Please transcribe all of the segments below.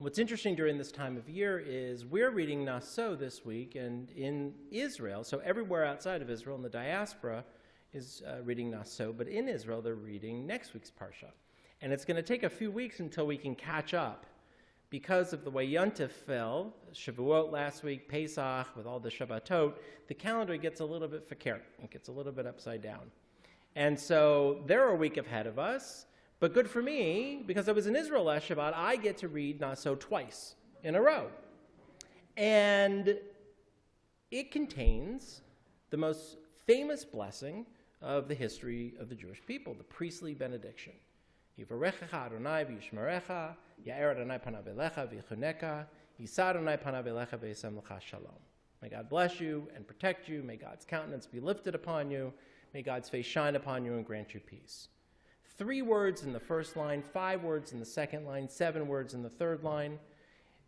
What's interesting during this time of year is we're reading Naso this week, and in Israel, so everywhere outside of Israel in the diaspora is reading Naso, but in Israel they're reading next week's Parsha. And it's going to take a few weeks until we can catch up because of the way Yontif fell, Shavuot last week, Pesach, with all the Shabbatot, the calendar gets a little bit fakir. It gets a little bit upside down. And so they're a week ahead of us. But good for me, because I was in Israel last Shabbat, I get to read Naso twice in a row. And it contains the most famous blessing of the history of the Jewish people, the priestly benediction. Yivarechecha Adonai v'yishmerecha, Ya'er Adonai panav elecha v'yichuneka, Yisa Adonai panav elecha v'yasem lecha shalom. May God bless you and protect you. May God's countenance be lifted upon you. May God's face shine upon you and grant you peace. 3 words in the first line, 5 words in the second line, 7 words in the third line.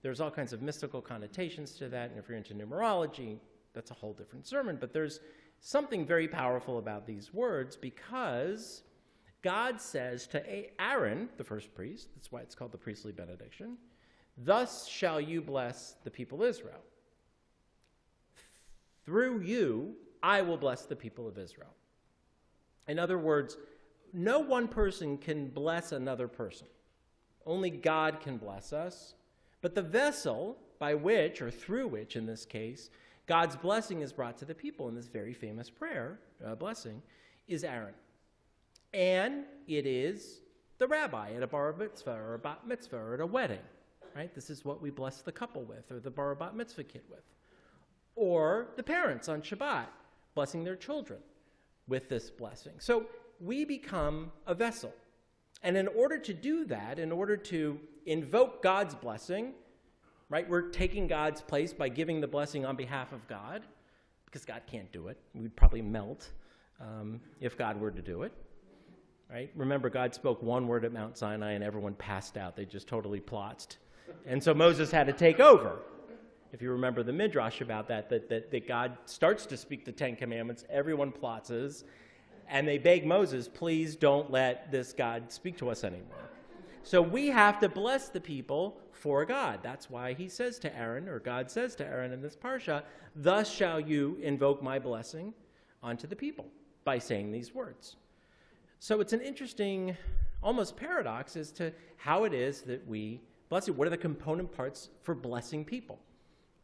There's all kinds of mystical connotations to that, and if you're into numerology, that's a whole different sermon. But there's something very powerful about these words because God says to Aaron, the first priest, that's why it's called the priestly benediction, "Thus shall you bless the people of Israel. Through you, I will bless the people of Israel." In other words, no one person can bless another person. Only God can bless us. But the vessel by which, or through which in this case, God's blessing is brought to the people in this very famous prayer, blessing, is Aaron. And it is the rabbi at a bar mitzvah or a bat mitzvah or at a wedding, right? This is what we bless the couple with, or the bar bat mitzvah kid with. Or the parents on Shabbat blessing their children with this blessing. So we become a vessel. And in order to do that, in order to invoke God's blessing, right, we're taking God's place by giving the blessing on behalf of God, because God can't do it. We'd probably melt if God were to do it, right? Remember, God spoke one word at Mount Sinai and everyone passed out. They just totally plotzed. And so Moses had to take over. If you remember the Midrash about that God starts to speak the 10 Commandments, everyone plotzes, and they beg Moses, please don't let this God speak to us anymore. So we have to bless the people for God. That's why he says to Aaron, or God says to Aaron in this parsha, "Thus shall you invoke my blessing onto the people," by saying these words. So it's an interesting, almost paradox as to how it is that we bless you. What are the component parts for blessing people,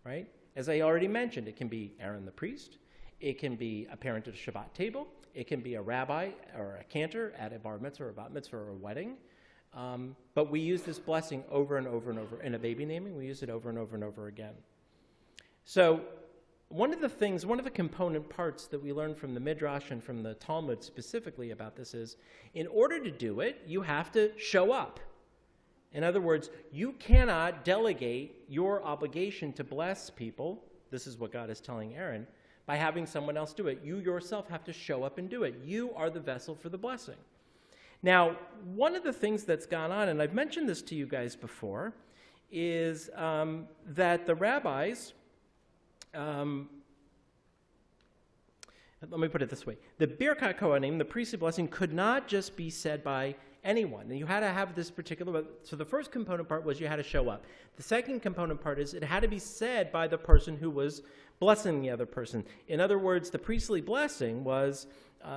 right? As I already mentioned, it can be Aaron the priest. It can be a parent at a Shabbat table. It can be a rabbi or a cantor at a bar mitzvah or a bat mitzvah or a wedding. But we use this blessing over and over and over. In a baby naming, we use it over and over and over again. So one of the component parts that we learn from the Midrash and from the Talmud specifically about this is, in order to do it, you have to show up. In other words, you cannot delegate your obligation to bless people. This is what God is telling Aaron, by having someone else do it. You yourself have to show up and do it. You are the vessel for the blessing. Now, one of the things that's gone on, and I've mentioned this to you guys before, is that the rabbis, let me put it this way. The Birkat Kohanim, the priestly blessing, could not just be said by anyone. And you had to have this particular, so the first component part was you had to show up. The second component part is it had to be said by the person who was blessing the other person. In other words, the priestly blessing was,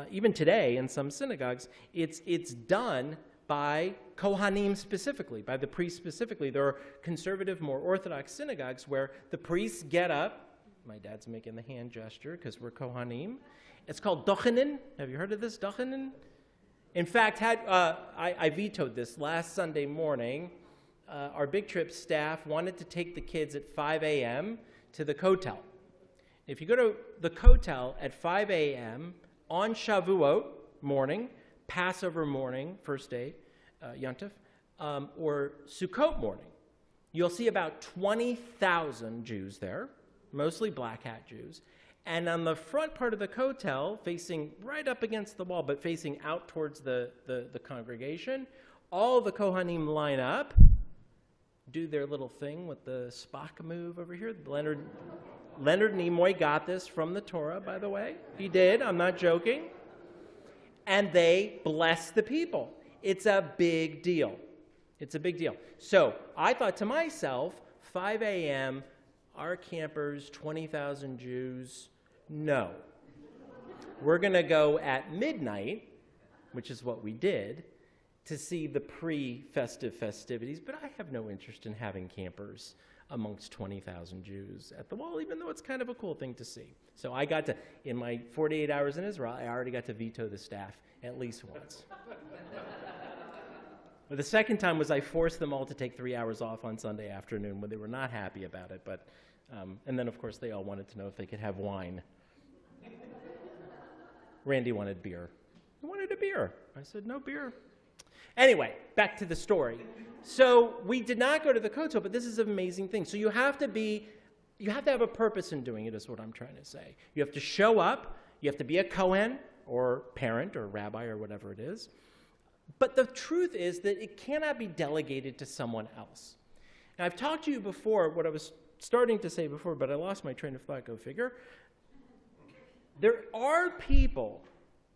even today in some synagogues, it's done by Kohanim specifically, by the priests specifically. There are conservative, more Orthodox synagogues where the priests get up. My dad's making the hand gesture because we're Kohanim. It's called dochanin. Have you heard of this, dochanin? In fact, I vetoed this last Sunday morning. Our Big Trip staff wanted to take the kids at 5 a.m. to the kotel. If you go to the kotel at 5 a.m. on Shavuot morning, Passover morning, first day, Yontif, or Sukkot morning, you'll see about 20,000 Jews there, mostly black hat Jews. And on the front part of the kotel, facing right up against the wall, but facing out towards the congregation, all the Kohanim line up, do their little thing with the Spock move over here. Leonard Nimoy got this from the Torah, by the way. He did, I'm not joking. And they bless the people. It's a big deal. It's a big deal. So I thought to myself, 5 a.m., our campers, 20,000 Jews, no. We're going to go at midnight, which is what we did, to see the pre-festive festivities, but I have no interest in having campers amongst 20,000 Jews at the wall, even though it's kind of a cool thing to see. So I got to, in my 48 hours in Israel, I already got to veto the staff at least once. But the second time was I forced them all to take 3 hours off on Sunday afternoon when they were not happy about it. But and then, of course, they all wanted to know if they could have wine. Randy wanted beer. He wanted a beer. I said, no beer. Anyway, back to the story. So we did not go to the Kotel, but this is an amazing thing. So you have to have a purpose in doing it, is what I'm trying to say. You have to show up. You have to be a Kohen or parent or rabbi or whatever it is. But the truth is that it cannot be delegated to someone else. And I've talked to you before, what I was starting to say before, but I lost my train of thought, go figure. There are people,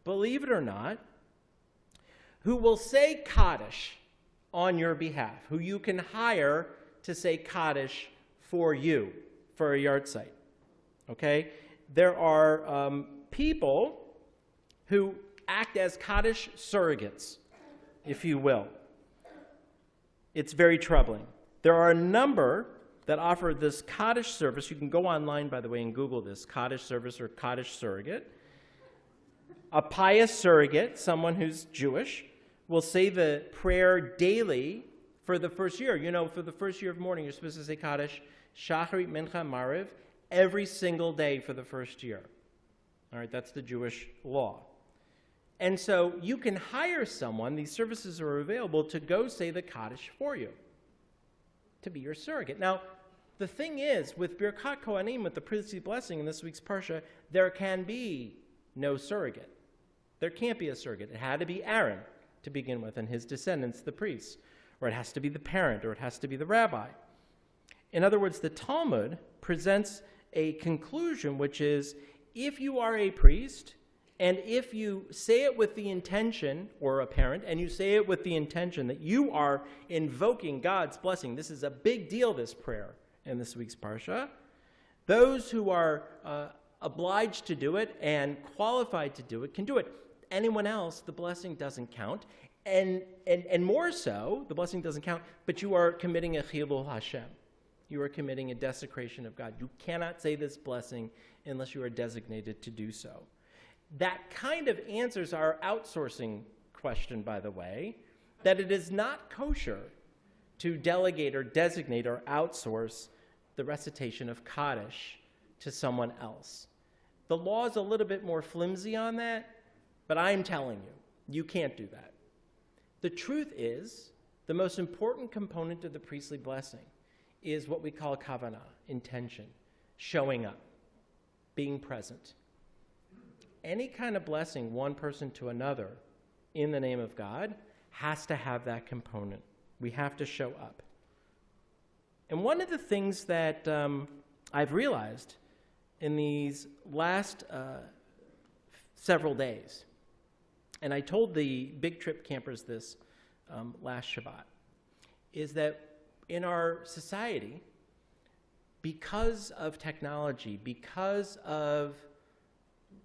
believe it or not, who will say Kaddish on your behalf, who you can hire to say Kaddish for you, for a yard site. Okay? There are people who act as Kaddish surrogates, if you will. It's very troubling. There are a number that offer this Kaddish service. You can go online, by the way, and Google this, Kaddish service or Kaddish surrogate. A pious surrogate, someone who's Jewish, will say the prayer daily for the first year. You know, for the first year of mourning, you're supposed to say Kaddish, Shacharit, Mincha, Mariv, every single day for the first year. All right, that's the Jewish law. And so you can hire someone, these services are available, to go say the Kaddish for you, to be your surrogate. Now, the thing is, with Birkat Kohanim, with the priestly blessing in this week's Parsha, there can be no surrogate. There can't be a surrogate. It had to be Aaron to begin with, and his descendants, the priests. Or it has to be the parent, or it has to be the rabbi. In other words, the Talmud presents a conclusion, which is, if you are a priest, and if you say it with the intention, or a parent, and you say it with the intention that you are invoking God's blessing, this is a big deal, this prayer in this week's Parsha, those who are obliged to do it and qualified to do it can do it. Anyone else, the blessing doesn't count. And more so, the blessing doesn't count, but you are committing a Chilul Hashem. You are committing a desecration of God. You cannot say this blessing unless you are designated to do so. That kind of answers our outsourcing question, by the way, that it is not kosher to delegate or designate or outsource the recitation of Kaddish to someone else. The law is a little bit more flimsy on that, but I'm telling you, you can't do that. The truth is, the most important component of the priestly blessing is what we call kavanah, intention, showing up, being present. Any kind of blessing, one person to another, in the name of God, has to have that component. We have to show up. And one of the things that I've realized in these last several days, and I told the Big Trip campers this last Shabbat, is that in our society, because of technology, because of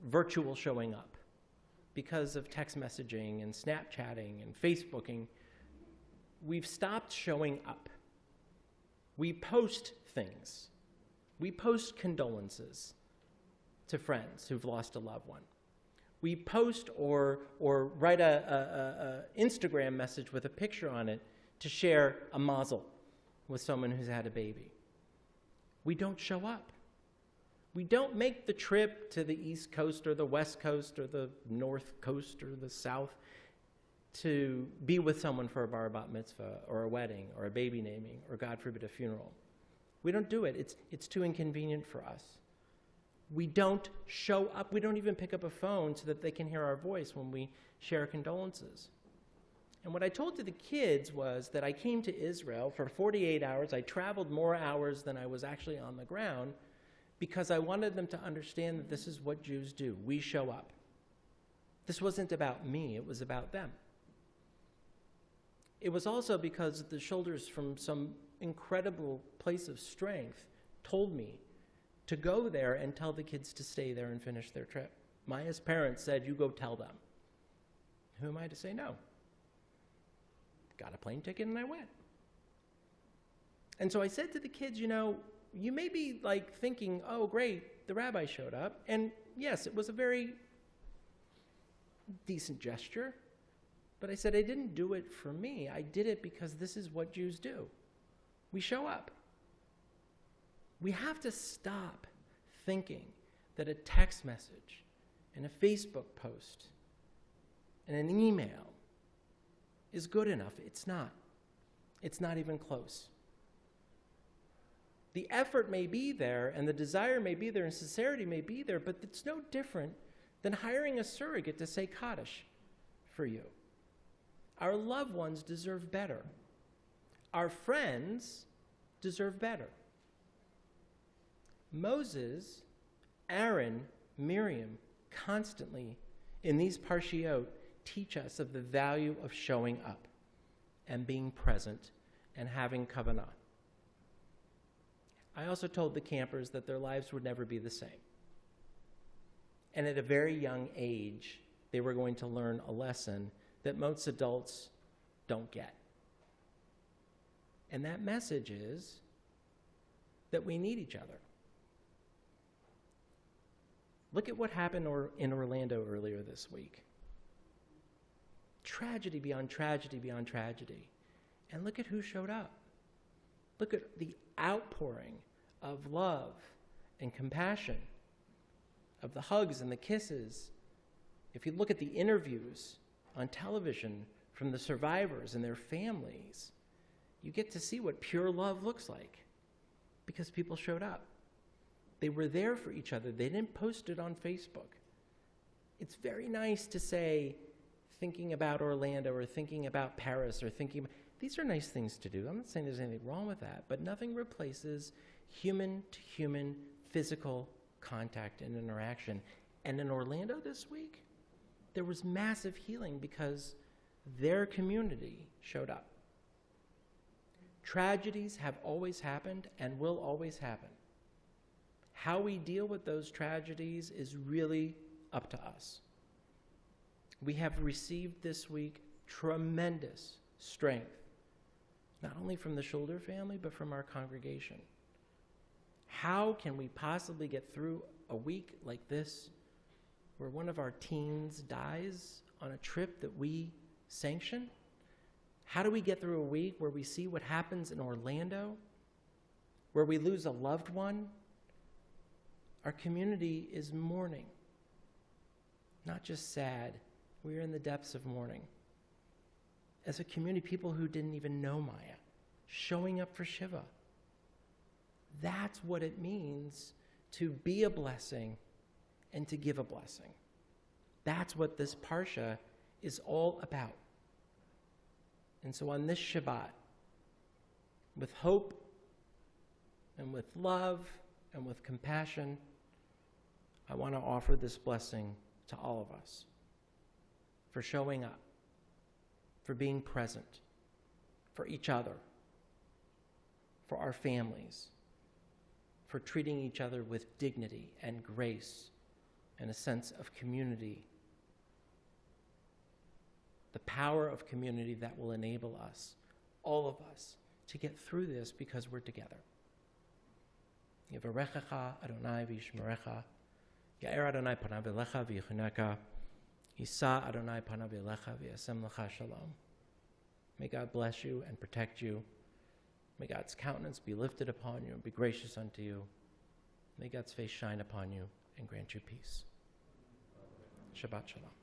virtual showing up, because of text messaging and Snapchatting and Facebooking, we've stopped showing up. We post things. We post condolences to friends who've lost a loved one. We post or write a Instagram message with a picture on it to share a mazel with someone who's had a baby. We don't show up. We don't make the trip to the East Coast or the West Coast or the North Coast or the South to be with someone for a bar bat mitzvah or a wedding or a baby naming or, God forbid, a funeral. We don't do it. It's too inconvenient for us. We don't show up. We don't even pick up a phone so that they can hear our voice when we share condolences. And what I told to the kids was that I came to Israel for 48 hours. I traveled more hours than I was actually on the ground because I wanted them to understand that this is what Jews do. We show up. This wasn't about me. It was about them. It was also because the shoulders from some incredible place of strength told me to go there and tell the kids to stay there and finish their trip. Maya's parents said, you go tell them. Who am I to say no? Got a plane ticket and I went. And so I said to the kids, you may be like thinking, oh, great, the rabbi showed up. And yes, it was a very decent gesture. But I said, I didn't do it for me. I did it because this is what Jews do. We show up. We have to stop thinking that a text message and a Facebook post and an email is good enough. It's not. It's not even close. The effort may be there, and the desire may be there, and sincerity may be there, but it's no different than hiring a surrogate to say Kaddish for you. Our loved ones deserve better. Our friends deserve better. Moses, Aaron, Miriam, constantly in these parshiot teach us of the value of showing up and being present and having kavanah. I also told the campers that their lives would never be the same. And at a very young age, they were going to learn a lesson that most adults don't get. And that message is that we need each other. Look at what happened in Orlando earlier this week. Tragedy beyond tragedy beyond tragedy. And look at who showed up. Look at the outpouring of love and compassion, of the hugs and the kisses. If you look at the interviews on television from the survivors and their families, you get to see what pure love looks like because people showed up. They were there for each other. They didn't post it on Facebook. It's very nice to say, thinking about Orlando or thinking about Paris or thinking, these are nice things to do. I'm not saying there's anything wrong with that, but nothing replaces human-to-human physical contact and interaction. And in Orlando this week, there was massive healing because their community showed up. Tragedies have always happened and will always happen. How we deal with those tragedies is really up to us. We have received this week tremendous strength, not only from the Shoulder family, but from our congregation. How can we possibly get through a week like this where one of our teens dies on a trip that we sanction? How do we get through a week where we see what happens in Orlando, where we lose a loved one? Our community is mourning, not just sad. We are in the depths of mourning. As a community, people who didn't even know Maya, showing up for Shiva. That's what it means to be a blessing and to give a blessing. That's what this Parsha is all about. And so on this Shabbat, with hope and with love and with compassion, I want to offer this blessing to all of us for showing up, for being present, for each other, for our families, for treating each other with dignity and grace and a sense of community. The power of community that will enable us, all of us, to get through this because we're together. Yevarechecha Adonai v'yishmerecha, Ya'er Adonai panav elecha v'yichuneka, Yisa Adonai panav elecha v'yasem lecha shalom. May God bless you and protect you. May God's countenance be lifted upon you and be gracious unto you. May God's face shine upon you and grant you peace. Shabbat shalom.